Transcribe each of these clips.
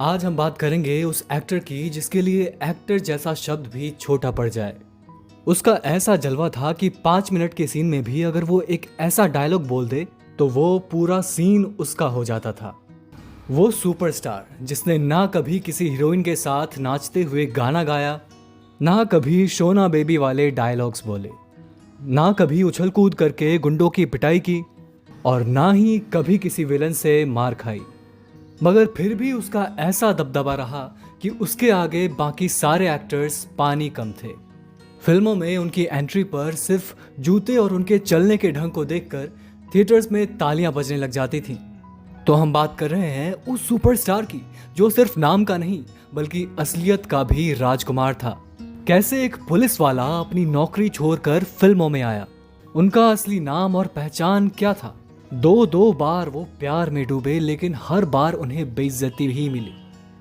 आज हम बात करेंगे उस एक्टर की जिसके लिए एक्टर जैसा शब्द भी छोटा पड़ जाए। उसका ऐसा जलवा था कि 5 मिनट के सीन में भी अगर वो एक ऐसा डायलॉग बोल दे तो वो पूरा सीन उसका हो जाता था। वो सुपरस्टार जिसने ना कभी किसी हीरोइन के साथ नाचते हुए गाना गाया, ना कभी शोना बेबी वाले डायलॉग्स बोले, ना कभी उछल कूद करके गुंडों की पिटाई की और ना ही कभी किसी विलन से मार खाई, मगर फिर भी उसका ऐसा दबदबा रहा कि उसके आगे बाकी सारे एक्टर्स पानी कम थे। फिल्मों में उनकी एंट्री पर सिर्फ जूते और उनके चलने के ढंग को देखकर थिएटर्स में तालियां बजने लग जाती थीं। तो हम बात कर रहे हैं उस सुपरस्टार की जो सिर्फ नाम का नहीं बल्कि असलियत का भी राजकुमार था। कैसे एक पुलिस वाला अपनी नौकरी छोड़कर फिल्मों में आया, उनका असली नाम और पहचान क्या था। दो बार वो प्यार में डूबे लेकिन हर बार उन्हें बेइज्जती ही मिली।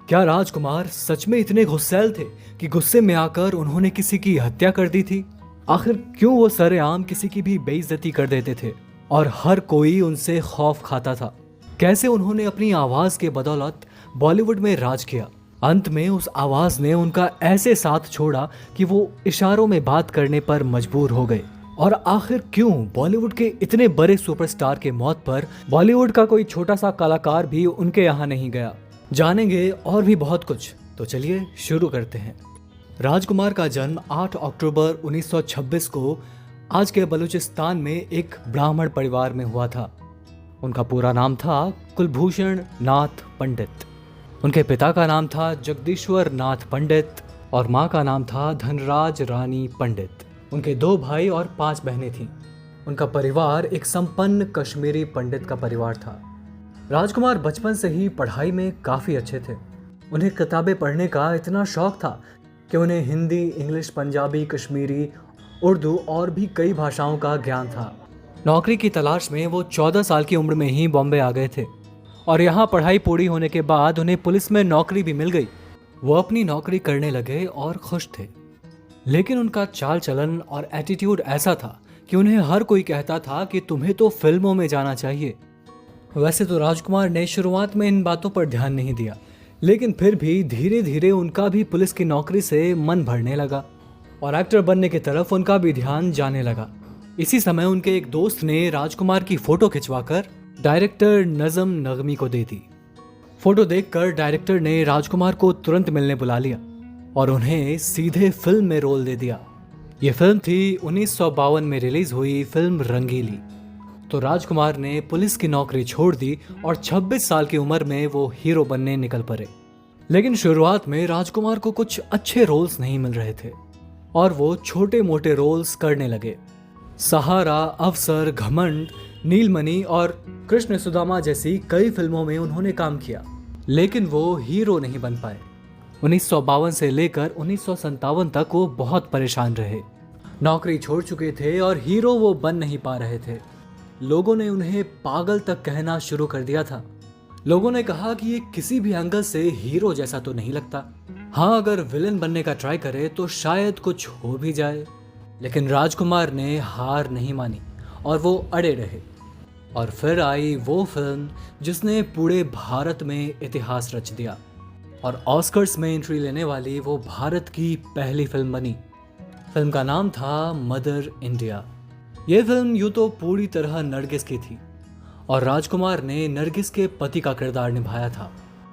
क्या राजकुमार सच में इतने गुस्सैल थे कि गुस्से में आकर उन्होंने किसी की हत्या कर दी थी? आखिर क्यों वो सरेआम किसी की भी बेइज्जती कर देते थे और हर कोई उनसे खौफ खाता था? कैसे उन्होंने अपनी आवाज के बदौलत बॉलीवुड में राज किया? अंत में उस आवाज ने उनका ऐसे साथ छोड़ा कि वो इशारों में बात करने पर मजबूर हो गए। और आखिर क्यों बॉलीवुड के इतने बड़े सुपरस्टार के मौत पर बॉलीवुड का कोई छोटा सा कलाकार भी उनके यहाँ नहीं गया? जानेंगे और भी बहुत कुछ, तो चलिए शुरू करते हैं। राजकुमार का जन्म 8 अक्टूबर 1926 को आज के बलूचिस्तान में एक ब्राह्मण परिवार में हुआ था। उनका पूरा नाम था कुलभूषण नाथ पंडित। उनके पिता का नाम था जगदीश्वर नाथ पंडित और माँ का नाम था धनराज रानी पंडित। उनके 2 भाई और 5 बहनें थीं। उनका परिवार एक संपन्न कश्मीरी पंडित का परिवार था। राजकुमार बचपन से ही पढ़ाई में काफ़ी अच्छे थे। उन्हें किताबें पढ़ने का इतना शौक था कि उन्हें हिंदी, इंग्लिश, पंजाबी, कश्मीरी, उर्दू और भी कई भाषाओं का ज्ञान था। नौकरी की तलाश में वो 14 साल की उम्र में ही बॉम्बे आ गए थे और यहाँ पढ़ाई पूरी होने के बाद उन्हें पुलिस में नौकरी भी मिल गई। वो अपनी नौकरी करने लगे और खुश थे, लेकिन उनका चाल चलन और एटीट्यूड ऐसा था कि उन्हें हर कोई कहता था कि तुम्हें तो फिल्मों में जाना चाहिए। वैसे तो राजकुमार ने शुरुआत में इन बातों पर ध्यान नहीं दिया, लेकिन फिर भी धीरे धीरे उनका भी पुलिस की नौकरी से मन भरने लगा और एक्टर बनने की तरफ उनका भी ध्यान जाने लगा। इसी समय उनके एक दोस्त ने राजकुमार की फोटो खिंचवाकर डायरेक्टर नज़म नगमी को दे दी। फोटो देखकर डायरेक्टर ने राजकुमार को तुरंत मिलने बुला लिया और उन्हें सीधे फिल्म में रोल दे दिया। ये फिल्म थी 1952 में रिलीज हुई फिल्म रंगीली। तो राजकुमार ने पुलिस की नौकरी छोड़ दी और 26 साल की उम्र में वो हीरो बनने निकल पड़े। लेकिन शुरुआत में राजकुमार को कुछ अच्छे रोल्स नहीं मिल रहे थे और वो छोटे मोटे रोल्स करने लगे। सहारा, अवसर, घमंड, नीलमणि और कृष्ण सुदामा जैसी कई फिल्मों में उन्होंने काम किया, लेकिन वो हीरो नहीं बन पाए। 1952 से लेकर 1957 तक वो बहुत परेशान रहे। नौकरी छोड़ चुके थे और हीरो वो बन नहीं पा रहे थे। लोगों ने उन्हें पागल तक कहना शुरू कर दिया था। लोगों ने कहा कि ये किसी भी एंगल से हीरो जैसा तो नहीं लगता। हाँ, अगर विलन बनने का ट्राई करे तो शायद कुछ हो भी जाए। लेकिन राजकुमार ने हार नहीं मानी और वो अड़े रहे। और फिर आई वो फिल्म जिसने पूरे भारत में इतिहास रच दिया और ऑस्कर्स में एंट्री लेने वाली वो भारत की पहली फिल्म बनी। फिल्म का नाम था मदर इंडिया। ये फिल्म यूँ तो पूरी तरह नरगिस की थी और राजकुमार ने नरगिस के पति का किरदार निभाया था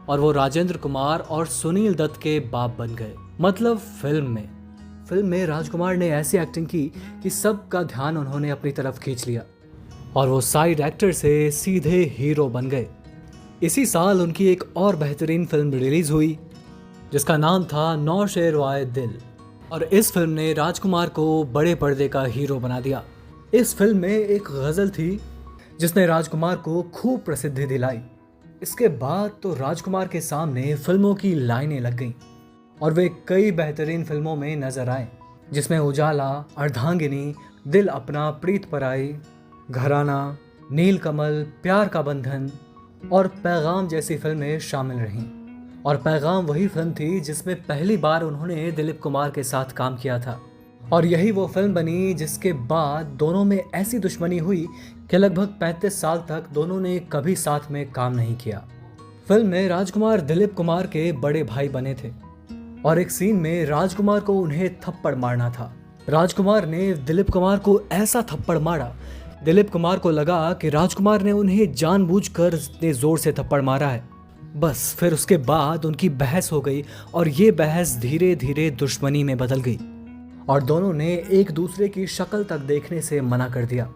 और वो राजेंद्र कुमार और सुनील दत्त के बाप बन गए। मतलब फिल्म में राजकुमार ने ऐसी एक्टिंग की कि सबका ध्यान उन्होंने अपनी तरफ खींच लिया और वो साइड एक्टर से सीधे हीरो बन गए। इसी साल उनकी एक और बेहतरीन फिल्म रिलीज हुई जिसका नाम था नौ शेर वाए दिल और इस फिल्म ने राजकुमार को बड़े पर्दे का हीरो बना दिया। इस फिल्म में एक गज़ल थी जिसने राजकुमार को खूब प्रसिद्धि दिलाई। इसके बाद तो राजकुमार के सामने फिल्मों की लाइनें लग गईं और वे कई बेहतरीन फिल्मों में नजर आए, जिसमें उजाला, अर्धांगिनी, दिल अपना, प्रीत पराई, घराना, नीलकमल, प्यार का बंधन और पैगाम जैसी फिल्में शामिल रहीं। और पैगाम वही फिल्म थी जिसमें पहली बार उन्होंने दिलीप कुमार के साथ काम किया था और यही वो फिल्म बनी जिसके बाद दोनों में ऐसी दुश्मनी हुई कि लगभग 35 साल तक दोनों ने कभी साथ में काम नहीं किया। फिल्म में राजकुमार दिलीप कुमार के बड़े भाई बने थे और एक सीन में राजकुमार को उन्हें थप्पड़ मारना था। राजकुमार ने दिलीप कुमार को ऐसा थप्पड़ मारा, दिलीप कुमार को लगा कि राजकुमार ने उन्हें जानबूझकर इतने जोर से थप्पड़ मारा है। बस फिर उसके बाद उनकी बहस हो गई और ये बहस धीरे धीरे दुश्मनी में बदल गई और दोनों ने एक दूसरे की शक्ल तक देखने से मना कर दिया।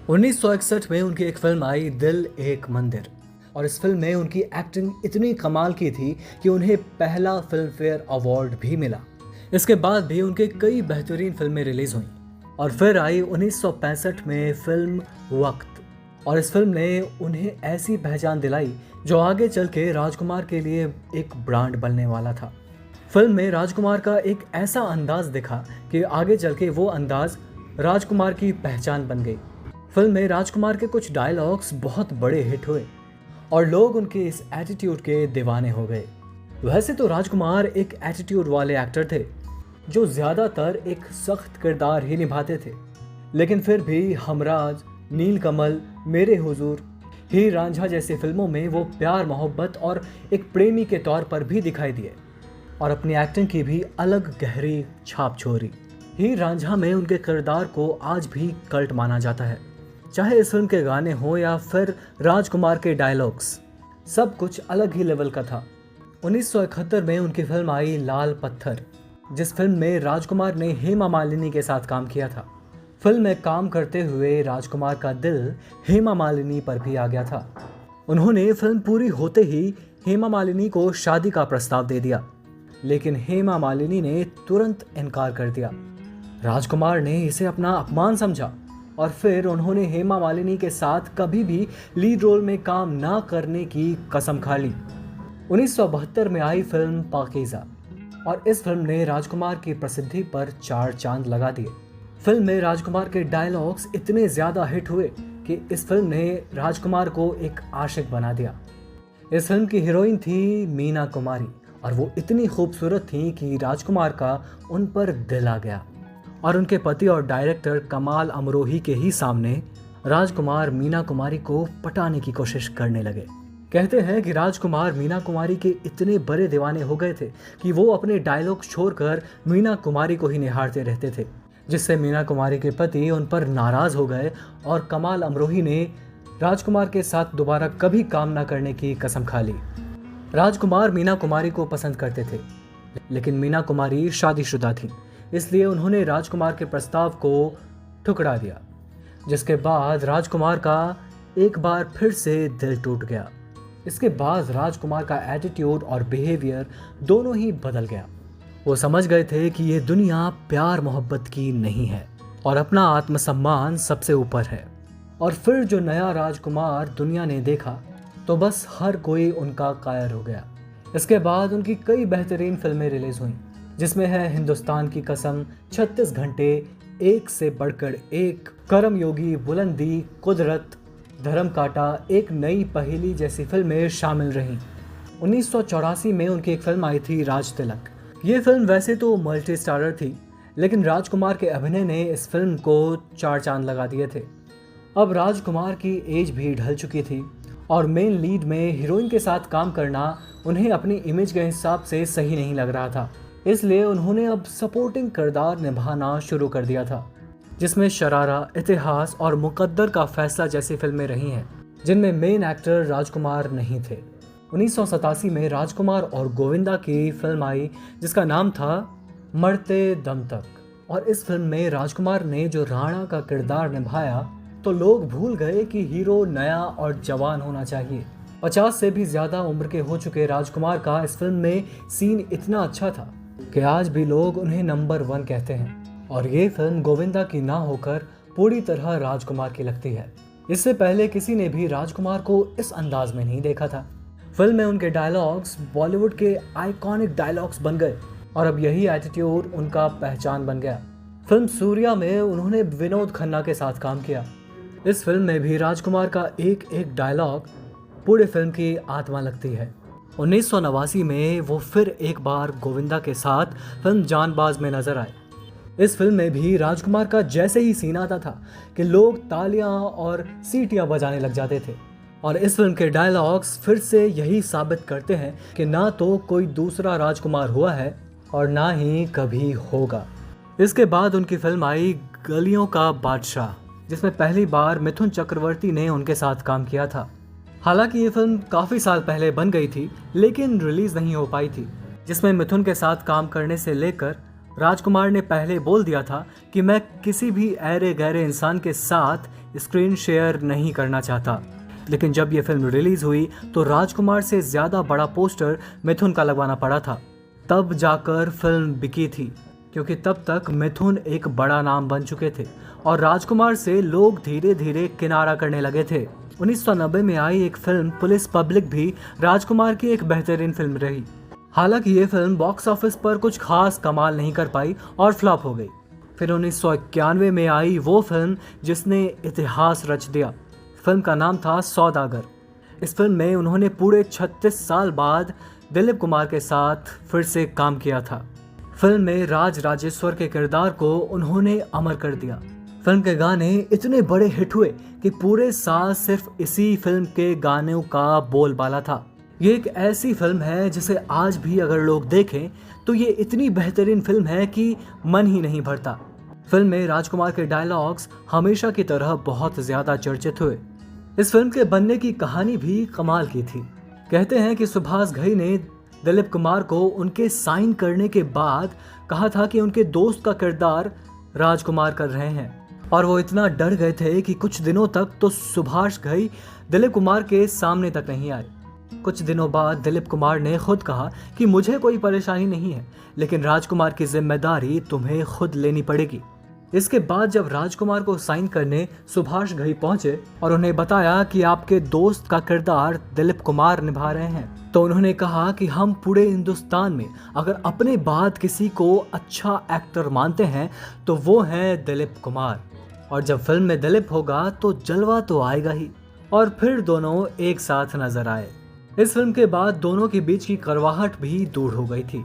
1961 में उनकी एक फिल्म आई दिल एक मंदिर और इस फिल्म में उनकी एक्टिंग इतनी कमाल की थी कि उन्हें पहला फिल्म फेयर अवार्ड भी मिला। इसके बाद भी उनके कई बेहतरीन फिल्में रिलीज हुई और फिर आई 1965 में फिल्म वक्त और इस फिल्म ने उन्हें ऐसी पहचान दिलाई जो आगे चल के राजकुमार के लिए एक ब्रांड बनने वाला था। फिल्म में राजकुमार का एक ऐसा अंदाज दिखा कि आगे चल के वो अंदाज राजकुमार की पहचान बन गई। फिल्म में राजकुमार के कुछ डायलॉग्स बहुत बड़े हिट हुए और लोग उनके इस एटीट्यूड के दीवाने हो गए। वैसे तो राजकुमार एक एटीट्यूड वाले एक्टर थे जो ज़्यादातर एक सख्त किरदार ही निभाते थे, लेकिन फिर भी हमराज, नीलकमल, मेरे हुजूर, हीर रांझा जैसी फिल्मों में वो प्यार मोहब्बत और एक प्रेमी के तौर पर भी दिखाई दिए और अपनी एक्टिंग की भी अलग गहरी छाप छोड़ी। हीर रांझा में उनके किरदार को आज भी कल्ट माना जाता है, चाहे इस फिल्म के गाने हो या फिर राजकुमार के डायलॉग्स, सब कुछ अलग ही लेवल का था। 1971 में उनकी फिल्म आई लाल पत्थर, जिस फिल्म में राजकुमार ने हेमा मालिनी के साथ काम किया था। फिल्म में काम करते हुए राजकुमार का दिल हेमा मालिनी पर भी आ गया था। उन्होंने फिल्म पूरी होते ही हेमा मालिनी को शादी का प्रस्ताव दे दिया, लेकिन हेमा मालिनी ने तुरंत इनकार कर दिया। राजकुमार ने इसे अपना अपमान समझा और फिर उन्होंने हेमा मालिनी के साथ कभी भी लीड रोल में काम ना करने की कसम खा ली। 1972 में आई फिल्म पाकीज़ा और इस फिल्म ने राजकुमार की प्रसिद्धि पर 4 चांद लगा दिए। फिल्म में राजकुमार के डायलॉग्स इतने ज़्यादा हिट हुए कि इस फिल्म ने राजकुमार को एक आशिक बना दिया। इस फिल्म की हीरोइन थी मीना कुमारी और वो इतनी खूबसूरत थी कि राजकुमार का उन पर दिल आ गया और उनके पति और डायरेक्टर कमाल अमरोही के ही सामने राजकुमार मीना कुमारी को पटाने की कोशिश करने लगे। कहते हैं कि राजकुमार मीना कुमारी के इतने बड़े दीवाने हो गए थे कि वो अपने डायलॉग छोड़कर मीना कुमारी को ही निहारते रहते थे, जिससे मीना कुमारी के पति उन पर नाराज हो गए और कमाल अमरोही ने राजकुमार के साथ दोबारा कभी काम ना करने की कसम खा ली। राजकुमार मीना कुमारी को पसंद करते थे, लेकिन मीना कुमारी शादीशुदा थी, इसलिए उन्होंने राजकुमार के प्रस्ताव को ठुकरा दिया, जिसके बाद राजकुमार का एक बार फिर से दिल टूट गया। इसके बाद राजकुमार का एटीट्यूड और बिहेवियर दोनों ही बदल गया। वो समझ गए थे कि ये दुनिया प्यार मोहब्बत की नहीं है और अपना आत्मसम्मान सबसे ऊपर है। और फिर जो नया राजकुमार दुनिया ने देखा तो बस हर कोई उनका कायर हो गया। इसके बाद उनकी कई बेहतरीन फिल्में रिलीज हुईं, जिसमें है हिंदुस्तान की कसम, 36 घंटे, एक से बढ़कर एक, करम योगी, बुलंदी, कुदरत, धर्म काटा, एक नई पहेली जैसी फिल्में शामिल रहीं। 1984 में उनकी एक फिल्म आई थी राज तिलक। ये फिल्म वैसे तो मल्टी स्टारर थी, लेकिन राजकुमार के अभिनय ने इस फिल्म को 4 चांद लगा दिए थे। अब राजकुमार की एज भी ढल चुकी थी और मेन लीड में हीरोइन के साथ काम करना उन्हें अपनी इमेज के हिसाब से सही नहीं लग रहा था, इसलिए उन्होंने अब सपोर्टिंग किरदार निभाना शुरू कर दिया था, जिसमें शरारा, इतिहास और मुकद्दर का फैसला जैसी फिल्में रही हैं, जिनमें मेन एक्टर राजकुमार नहीं थे। 1987 में राजकुमार और गोविंदा की फिल्म आई जिसका नाम था मरते दम तक, और इस फिल्म में राजकुमार ने जो राणा का किरदार निभाया तो लोग भूल गए कि हीरो नया और जवान होना चाहिए। 50 से भी ज़्यादा उम्र के हो चुके राजकुमार का इस फिल्म में सीन इतना अच्छा था कि आज भी लोग उन्हें नंबर 1 कहते हैं, और ये फिल्म गोविंदा की ना होकर पूरी तरह राजकुमार की लगती है। इससे पहले किसी ने भी राजकुमार को इस अंदाज में नहीं देखा था। फिल्म में उनके डायलॉग्स बॉलीवुड के आइकॉनिक डायलॉग्स बन गए और अब यही एटीट्यूड उनका पहचान बन गया। फिल्म सूर्या में उन्होंने विनोद खन्ना के साथ काम किया। इस फिल्म में भी राजकुमार का एक एक डायलॉग पूरे फिल्म की आत्मा लगती है। 1989 में वो फिर एक बार गोविंदा के साथ फिल्म जानबाज में नजर आए। इस फिल्म में भी राजकुमार का जैसे ही सीन आता था कि लोग तालियां और सीटियां बजाने लग जाते थे और इस फिल्म के डायलॉग्स फिर से यही साबित करते हैं कि ना तो कोई दूसरा राजकुमार हुआ है और ना ही कभी होगा। इसके बाद उनकी फिल्म आई गलियों का बादशाह, जिसमें पहली बार मिथुन चक्रवर्ती ने उनके साथ काम किया था। हालांकि ये फिल्म काफ़ी साल पहले बन गई थी लेकिन रिलीज़ नहीं हो पाई थी, जिसमें मिथुन के साथ काम करने से लेकर राजकुमार ने पहले बोल दिया था कि मैं किसी भी ऐरे गैरे इंसान के साथ स्क्रीन शेयर नहीं करना चाहता। लेकिन जब ये फिल्म रिलीज़ हुई तो राजकुमार से ज़्यादा बड़ा पोस्टर मिथुन का लगवाना पड़ा था। तब जाकर फिल्म बिकी थी, क्योंकि तब तक मिथुन एक बड़ा नाम बन चुके थे और राजकुमार से लोग धीरे धीरे किनारा करने लगे थे। 1990 में आई एक फिल्म पुलिस पब्लिक भी राजकुमार की एक बेहतरीन फिल्म रही। हालांकि ये फिल्म बॉक्स ऑफिस पर कुछ खास कमाल नहीं कर पाई और फ्लॉप हो गई। फिर 1991 में आई वो फिल्म जिसने इतिहास रच दिया। फिल्म का नाम था सौदागर। इस फिल्म में उन्होंने पूरे 36 साल बाद दिलीप कुमार के साथ फिर से काम किया था। फिल्म में राज राजेश्वर के किरदार को उन्होंने अमर कर दिया। फिल्म के गाने इतने बड़े हिट हुए कि पूरे साल सिर्फ इसी फिल्म के गानों का बोलबाला था। ये एक ऐसी फिल्म है जिसे आज भी अगर लोग देखें तो ये इतनी बेहतरीन फिल्म है कि मन ही नहीं भरता। फिल्म में राजकुमार के डायलॉग्स हमेशा की तरह बहुत ज्यादा चर्चित हुए। इस फिल्म के बनने की कहानी भी कमाल की थी। कहते हैं कि सुभाष घई ने दिलीप कुमार को उनके साइन करने के बाद कहा था कि उनके दोस्त का किरदार राजकुमार कर रहे हैं, और वो इतना डर गए थे कि कुछ दिनों तक तो सुभाष घई दिलीप कुमार के सामने तक नहीं आए। कुछ दिनों बाद दिलीप कुमार ने खुद कहा कि मुझे कोई परेशानी नहीं है, लेकिन राजकुमार की जिम्मेदारी तुम्हें खुद लेनी पड़ेगी। इसके बाद जब राजकुमार को साइन करने सुभाष घई पहुंचे और उन्हें बताया कि आपके दोस्त का किरदार दिलीप कुमार निभा रहे हैं, तो उन्होंने कहा कि हम पूरे हिंदुस्तान में अगर अपने बाद किसी को अच्छा एक्टर मानते हैं तो वो हैं दिलीप कुमार, और जब फिल्म में दिलीप होगा तो जलवा तो आएगा ही। और फिर दोनों एक साथ नजर आए। इस फिल्म के बाद दोनों के बीच की कड़वाहट भी दूर हो गई थी।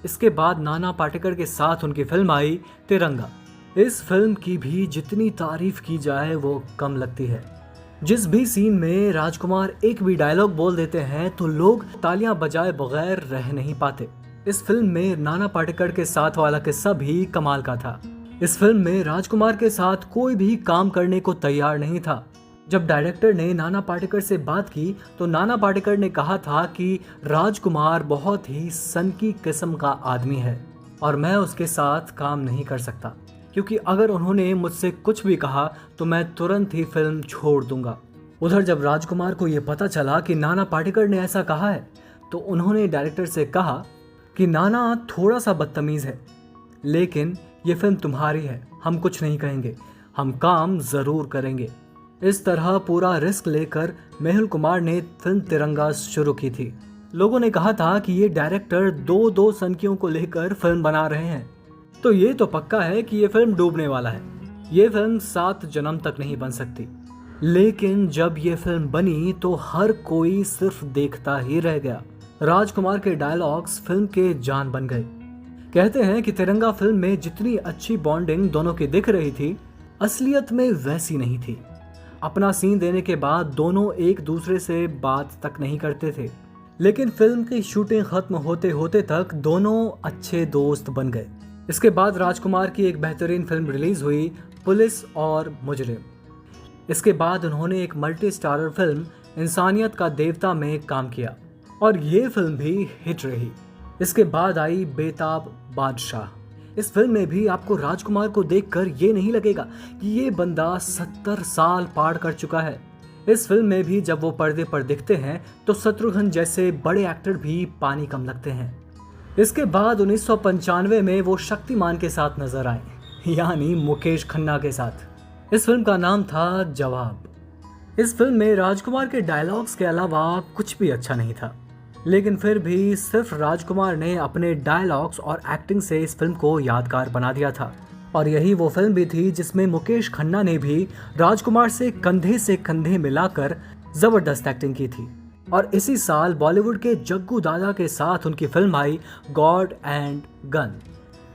इसके बाद नाना पाटेकर के साथ उनकी फिल्म आई तिरंगा। इस फिल्म की भी जितनी तारीफ की जाए वो कम लगती है। जिस भी सीन में राजकुमार एक भी डायलॉग बोल देते हैं तो लोग तालियां बजाए बगैर रह नहीं पाते। इस फिल्म में नाना पाटेकर के साथ वाला किस्सा भी कमाल का था। इस फिल्म में राजकुमार के साथ कोई भी काम करने को तैयार नहीं था। जब डायरेक्टर ने नाना पाटेकर से बात की तो नाना पाटेकर ने कहा था कि राजकुमार बहुत ही सनकी किस्म का आदमी है और मैं उसके साथ काम नहीं कर सकता, क्योंकि अगर उन्होंने मुझसे कुछ भी कहा तो मैं तुरंत ही फिल्म छोड़ दूंगा। उधर जब राजकुमार को यह पता चला कि नाना पाटेकर ने ऐसा कहा है तो उन्होंने डायरेक्टर से कहा कि नाना थोड़ा सा बदतमीज है, लेकिन ये फिल्म तुम्हारी है, हम कुछ नहीं कहेंगे, हम काम जरूर करेंगे। इस तरह पूरा रिस्क लेकर मेहुल कुमार ने फिल्म तिरंगा शुरू की थी। लोगों ने कहा था कि ये डायरेक्टर दो सनकियों को लेकर फिल्म बना रहे हैं, तो ये तो पक्का है कि ये फिल्म डूबने वाला है। ये फिल्म 7 जन्म तक नहीं बन सकती। लेकिन जब ये फिल्म बनी तो हर कोई सिर्फ देखता ही रह गया। राजकुमार के डायलॉग्स फिल्म के जान बन गए। कहते हैं कि तिरंगा फिल्म में जितनी अच्छी बॉन्डिंग दोनों की दिख रही थी, असलियत में वैसी नहीं थी। अपना सीन देने के बाद दोनों एक दूसरे से बात तक नहीं करते थे, लेकिन फिल्म की शूटिंग खत्म होते होते तक दोनों अच्छे दोस्त बन गए। इसके बाद राजकुमार की एक बेहतरीन फिल्म रिलीज हुई, पुलिस और मुजरिम। इसके बाद उन्होंने एक मल्टी स्टारर फिल्म इंसानियत का देवता में काम किया और ये फिल्म भी हिट रही। इसके बाद आई बेताब बादशाह। इस फिल्म में भी आपको राजकुमार को देखकर ये नहीं लगेगा कि ये बंदा 70 साल पार कर चुका है। इस फिल्म में भी जब वो पर्दे पर दिखते हैं तो शत्रुघ्न जैसे बड़े एक्टर भी पानी कम लगते हैं। इसके बाद 1995 में वो शक्तिमान के साथ नजर आए, यानी मुकेश खन्ना के साथ। इस फिल्म का नाम था जवाब। इस फिल्म में राजकुमार के डायलॉग्स के अलावा कुछ भी अच्छा नहीं था, लेकिन फिर भी सिर्फ राजकुमार ने अपने डायलॉग्स और एक्टिंग से इस फिल्म को यादगार बना दिया था। और यही वो फिल्म भी थी जिसमें मुकेश खन्ना ने भी राजकुमार से कंधे मिलाकर जबरदस्त एक्टिंग की थी। और इसी साल बॉलीवुड के जग्गू दादा के साथ उनकी film I God and gun,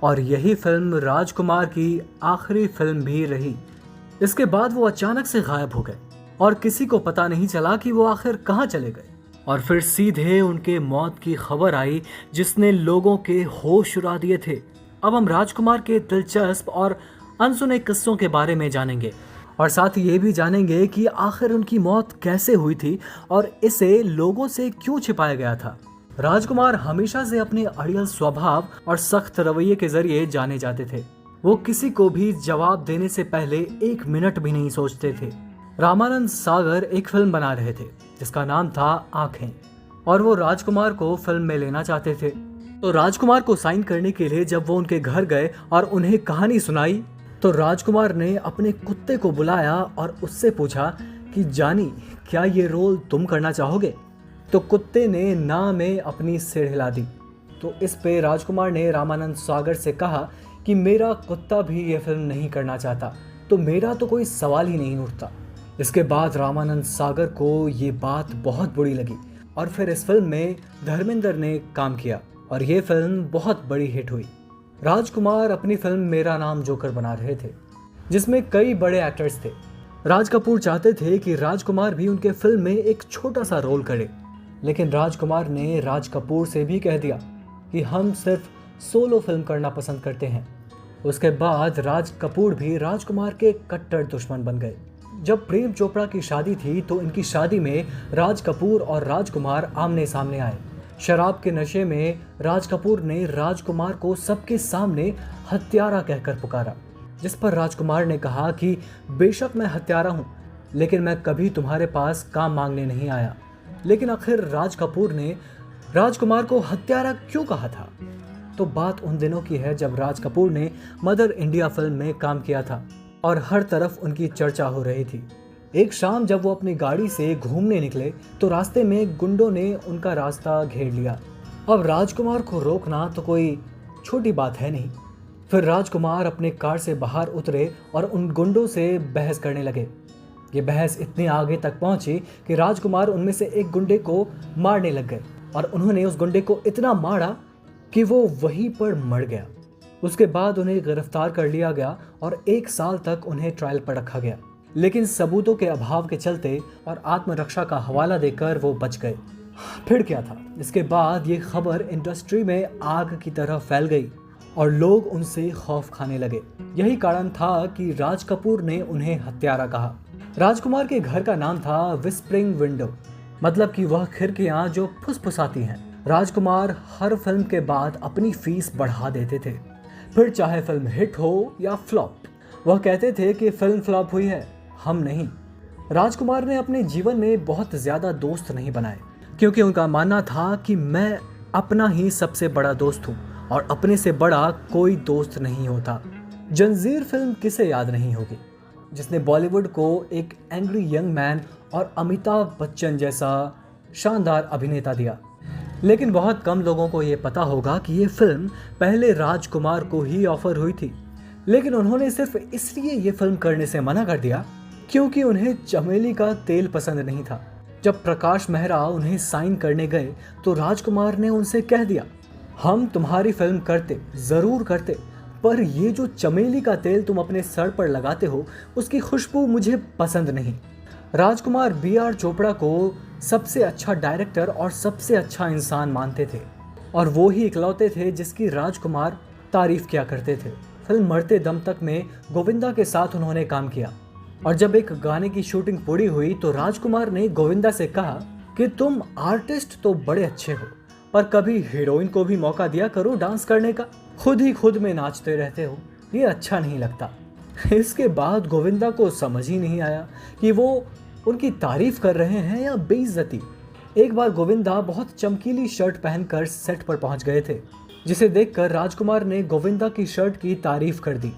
और यही फिल्म राजकुमार की आखिरी फिल्म भी रही। इसके बाद वो अचानक से गायब हो गए। और किसी को पता नहीं चला कि वो आखिर कहाँ चले गए। और फिर सीधे उनके मौत की खबर आई जिसने लोगों के होश उड़ा दिए थे। अब हम राजकुमार के दिलचस्प और अनसुने किस्सों के बारे में जानेंगे और साथ ही ये भी जानेंगे कि आखिर उनकी मौत कैसे हुई थी और इसे लोगों से क्यों छिपाया गया था। राजकुमार हमेशा से अपने अड़ियल स्वभाव और सख्त रवैये के जरिए जाने जाते थे। वो किसी को भी जवाब देने से पहले 1 मिनट भी नहीं सोचते थे। रामानंद सागर एक फिल्म बना रहे थे जिसका नाम था आंखें, और वो राजकुमार को फिल्म में लेना चाहते थे। तो राजकुमार को साइन करने के लिए जब वो उनके घर गए और उन्हें कहानी सुनाई तो राजकुमार ने अपने कुत्ते को बुलाया और उससे पूछा कि जानी, क्या ये रोल तुम करना चाहोगे? तो कुत्ते ने ना में अपनी सिर हिला दी। तो इस पे राजकुमार ने रामानंद सागर से कहा कि मेरा कुत्ता भी ये फिल्म नहीं करना चाहता, तो मेरा तो कोई सवाल ही नहीं उठता। इसके बाद रामानंद सागर को ये बात बहुत बुरी लगी और फिर इस फिल्म में धर्मेंद्र ने काम किया और ये फिल्म बहुत बड़ी हिट हुई। राजकुमार अपनी फिल्म मेरा नाम जोकर बना रहे थे जिसमें कई बड़े एक्टर्स थे। राज कपूर चाहते थे कि राजकुमार भी उनके फिल्म में एक छोटा सा रोल करे, लेकिन राजकुमार ने राज कपूर से भी कह दिया कि हम सिर्फ सोलो फिल्म करना पसंद करते हैं। उसके बाद राज कपूर भी राजकुमार के कट्टर दुश्मन बन गए। जब प्रेम चोपड़ा की शादी थी तो इनकी शादी में राज कपूर और राजकुमार आमने सामने आए। शराब के नशे में राज कपूर ने राजकुमार को सबके सामने हत्यारा कहकर पुकारा, जिस पर राजकुमार ने कहा कि बेशक मैं हत्यारा हूँ, लेकिन मैं कभी तुम्हारे पास काम मांगने नहीं आया। लेकिन आखिर राज कपूर ने राजकुमार को हत्यारा क्यों कहा था? तो बात उन दिनों की है जब राज कपूर ने मदर इंडिया फिल्म में काम किया था और हर तरफ उनकी चर्चा हो रही थी। एक शाम जब वो अपनी गाड़ी से घूमने निकले तो रास्ते में गुंडों ने उनका रास्ता घेर लिया। अब राजकुमार को रोकना तो कोई छोटी बात है नहीं। फिर राजकुमार अपने कार से बाहर उतरे और उन गुंडों से बहस करने लगे। ये बहस इतनी आगे तक पहुंची कि राजकुमार उनमें से एक गुंडे को मारने लग गए और उन्होंने उस गुंडे को इतना मारा कि वो वहीं पर मर गया। उसके बाद उन्हें गिरफ्तार कर लिया गया और 1 साल तक उन्हें ट्रायल पर रखा गया, लेकिन सबूतों के अभाव के चलते और आत्मरक्षा का हवाला देकर वो बच गए। फिर क्या था? इसके बाद ये खबर इंडस्ट्री में आग की तरह फैल गई और लोग उनसे खौफ खाने लगे। यही कारण था कि राज कपूर ने उन्हें हत्यारा कहा। राजकुमार के घर का नाम था विस्परिंग विंडो, मतलब कि वह खिड़कियां जो फुसफुसाती हैं। राजकुमार हर फिल्म के बाद अपनी फीस बढ़ा देते थे, फिर चाहे फिल्म हिट हो या फ्लॉप। वह कहते थे कि फिल्म फ्लॉप हुई है, हम नहीं। राजकुमार ने अपने जीवन में बहुत ज्यादा दोस्त नहीं बनाए क्योंकि उनका मानना था कि मैं अपना ही सबसे बड़ा दोस्त हूँ और अपने से बड़ा कोई दोस्त नहीं होता। जंजीर फिल्म किसे याद नहीं होगी, जिसने बॉलीवुड को एक एंग्री यंग मैन और अमिताभ बच्चन जैसा शानदार अभिनेता दिया। लेकिन बहुत कम लोगों को ये पता होगा कि ये फिल्म पहले राजकुमार को ही ऑफर हुई थी, लेकिन उन्होंने सिर्फ इसलिए ये फिल्म करने से मना कर दिया क्योंकि उन्हें चमेली का तेल पसंद नहीं था। जब प्रकाश मेहरा उन्हें साइन करने गए तो राजकुमार ने उनसे कह दिया, हम तुम्हारी फिल्म करते, जरूर करते, पर ये जो चमेली का तेल तुम अपने सर पर लगाते हो उसकी खुशबू मुझे पसंद नहीं। राजकुमार B.R. चोपड़ा को सबसे अच्छा डायरेक्टर और सबसे अच्छा इंसान मानते थे और वो ही इकलौते थे जिसकी राजकुमार तारीफ किया करते थे। फिल्म मरते दम तक में गोविंदा के साथ उन्होंने काम किया और जब एक गाने की शूटिंग पूरी हुई तो राजकुमार ने गोविंदा से कहा कि तुम आर्टिस्ट तो बड़े अच्छे हो, पर कभी हीरोइन को भी मौका दिया करो डांस करने का, खुद ही खुद में नाचते रहते हो, ये अच्छा नहीं लगता। इसके बाद गोविंदा को समझ ही नहीं आया कि वो उनकी तारीफ कर रहे हैं या बेइज्जती। एक बार गोविंदा बहुत चमकीली शर्ट पहनकर सेट पर पहुंच गए थे, जिसे देखकर राजकुमार ने गोविंदा की शर्ट की तारीफ कर दी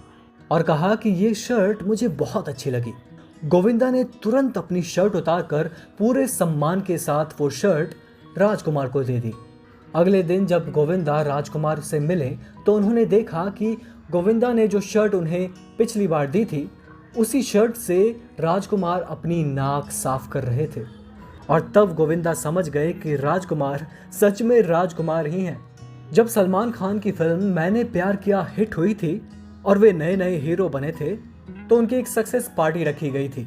और कहा कि ये शर्ट मुझे बहुत अच्छी लगी। गोविंदा ने तुरंत अपनी शर्ट उतारकर पूरे सम्मान के साथ वो शर्ट राजकुमार को दे दी। अगले दिन जब गोविंदा राजकुमार से मिले तो उन्होंने देखा कि गोविंदा ने जो शर्ट उन्हें पिछली बार दी थी उसी शर्ट से राजकुमार अपनी नाक साफ कर रहे थे और तब गोविंदा समझ गए कि राजकुमार सच में राजकुमार ही हैं। जब सलमान खान की फिल्म मैंने प्यार किया हिट हुई थी और वे नए नए हीरो बने थे तो उनकी एक सक्सेस पार्टी रखी गई थी।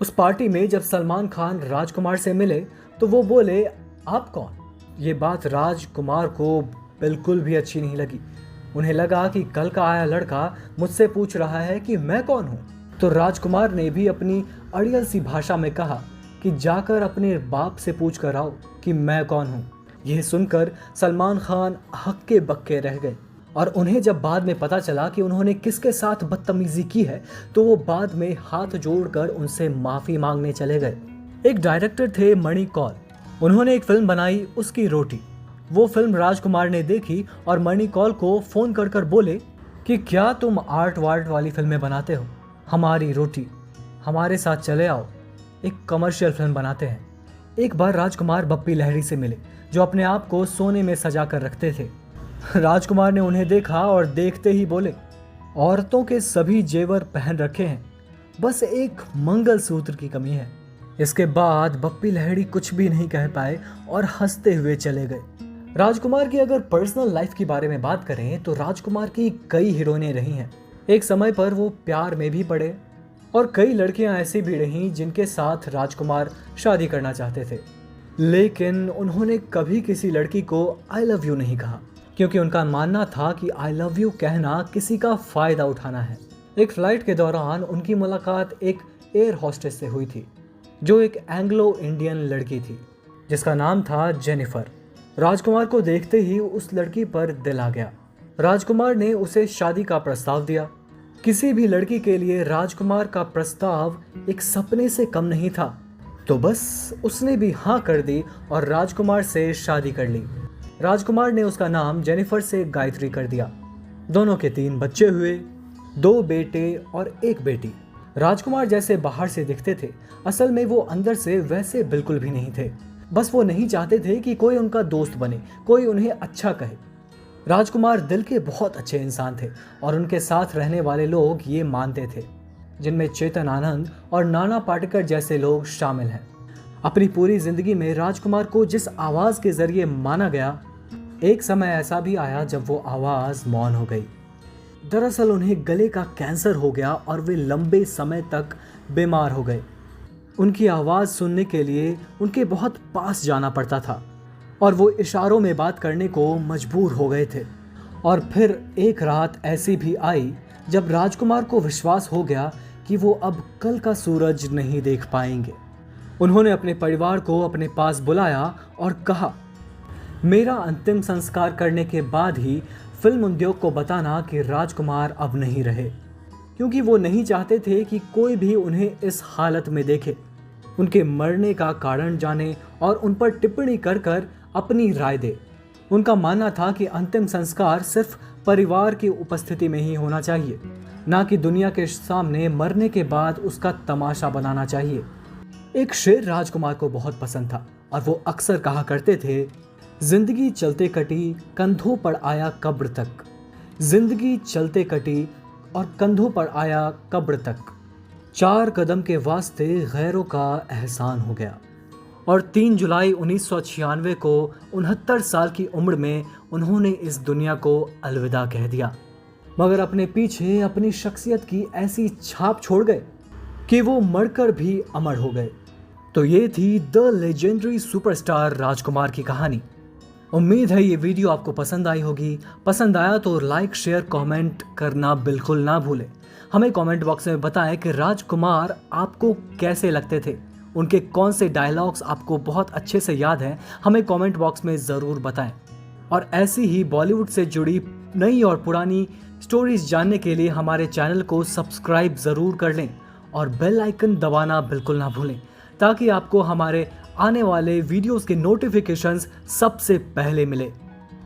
उस पार्टी में जब सलमान खान राजकुमार से मिले तो वो बोले, आप कौन? ये बात राजकुमार को बिल्कुल भी अच्छी नहीं लगी। उन्हें लगा कि कल का आया लड़का मुझसे पूछ रहा है कि मैं कौन हूँ। तो राजकुमार ने भी अपनी अड़ियल सी भाषा में कहा कि जाकर अपने बाप से पूछ कर आओ कि मैं कौन हूँ। यह सुनकर सलमान खान हक्के बक्के रह गए और उन्हें जब बाद में पता चला कि उन्होंने किसके साथ बदतमीजी की है तो वो बाद में हाथ जोड़कर उनसे माफ़ी मांगने चले गए। एक डायरेक्टर थे मणि कौल, उन्होंने एक फिल्म बनाई उसकी रोटी। वो फिल्म राजकुमार ने देखी और मणि कौल को फ़ोन कर कर बोले कि क्या तुम आर्ट वार्ट वाली फिल्में बनाते हो? हमारी रोटी, हमारे साथ चले आओ, एक कमर्शियल फिल्म बनाते हैं। एक बार राजकुमार बप्पी लहरी से मिले जो अपने आप को सोने में सजा कर रखते थे। राजकुमार ने उन्हें देखा और देखते ही बोले, औरतों के सभी जेवर पहन रखे हैं, बस एक मंगलसूत्र की कमी है। इसके बाद बप्पी लहरी कुछ भी नहीं कह पाए और हंसते हुए चले गए। राजकुमार की अगर पर्सनल लाइफ के बारे में बात करें तो राजकुमार की कई हीरोइनें रही हैं। एक समय पर वो प्यार में भी पड़े और कई लड़कियां ऐसी भी रहीं जिनके साथ राजकुमार शादी करना चाहते थे, लेकिन उन्होंने कभी किसी लड़की को आई लव यू नहीं कहा क्योंकि उनका मानना था कि आई लव यू कहना किसी का फ़ायदा उठाना है। एक फ्लाइट के दौरान उनकी मुलाकात एक एयर होस्टेस से हुई थी जो एक एंग्लो इंडियन लड़की थी जिसका नाम था जेनिफर। राजकुमार को देखते ही उस लड़की पर दिल आ गया। राजकुमार ने उसे शादी का प्रस्ताव दिया। किसी भी लड़की के लिए राजकुमार का प्रस्ताव एक सपने से कम नहीं था, तो बस उसने भी हाँ कर दी और राजकुमार से शादी कर ली। राजकुमार ने उसका नाम जेनिफर से गायत्री कर दिया। दोनों के 3 बच्चे हुए, 2 बेटे और 1 बेटी। राजकुमार जैसे बाहर से दिखते थे, असल में वो अंदर से वैसे बिल्कुल भी नहीं थे। बस वो नहीं चाहते थे कि कोई उनका दोस्त बने, कोई उन्हें अच्छा कहे। राजकुमार दिल के बहुत अच्छे इंसान थे और उनके साथ रहने वाले लोग ये मानते थे, जिनमें चेतन आनंद और नाना पाटेकर जैसे लोग शामिल हैं। अपनी पूरी जिंदगी में राजकुमार को जिस आवाज़ के जरिए माना गया, एक समय ऐसा भी आया जब वो आवाज़ मौन हो गई। दरअसल उन्हें गले का कैंसर हो गया और वे लंबे समय तक बीमार हो गए। उनकी आवाज़ सुनने के लिए उनके बहुत पास जाना पड़ता था और वो इशारों में बात करने को मजबूर हो गए थे। और फिर एक रात ऐसी भी आई जब राजकुमार को विश्वास हो गया कि वो अब कल का सूरज नहीं देख पाएंगे। उन्होंने अपने परिवार को अपने पास बुलाया और कहा, मेरा अंतिम संस्कार करने के बाद ही फिल्म उद्योग को बताना कि राजकुमार अब नहीं रहे, क्योंकि वो नहीं चाहते थे कि कोई भी उन्हें इस हालत में देखे, उनके मरने का कारण जाने और उन पर टिप्पणी कर कर अपनी राय दे। उनका मानना था कि अंतिम संस्कार सिर्फ परिवार की उपस्थिति में ही होना चाहिए, ना कि दुनिया के सामने मरने के बाद उसका तमाशा बनाना चाहिए। एक शेर राजकुमार को बहुत पसंद था और वो अक्सर कहा करते थे, जिंदगी चलते कटी कंधों पर आया कब्र तक, जिंदगी चलते कटी और कंधों पर आया कब्र तक, 4 कदम के वास्ते गैरों का एहसान हो गया। और 3 जुलाई 1996 को 69 साल की उम्र में उन्होंने इस दुनिया को अलविदा कह दिया, मगर अपने पीछे अपनी शख्सियत की ऐसी छाप छोड़ गए कि वो मरकर भी अमर हो गए। तो ये थी द लेजेंडरी सुपरस्टार राजकुमार की कहानी। उम्मीद है ये वीडियो आपको पसंद आई होगी। पसंद आया तो लाइक, शेयर, कमेंट करना बिल्कुल ना भूलें। हमें कमेंट बॉक्स में बताएं कि राजकुमार आपको कैसे लगते थे, उनके कौन से डायलॉग्स आपको बहुत अच्छे से याद हैं, हमें कमेंट बॉक्स में ज़रूर बताएं। और ऐसी ही बॉलीवुड से जुड़ी नई और पुरानी स्टोरीज जानने के लिए हमारे चैनल को सब्सक्राइब ज़रूर कर लें और बेल आइकन दबाना बिल्कुल ना भूलें, ताकि आपको हमारे आने वाले वीडियोस के नोटिफिकेशंस सबसे पहले मिले।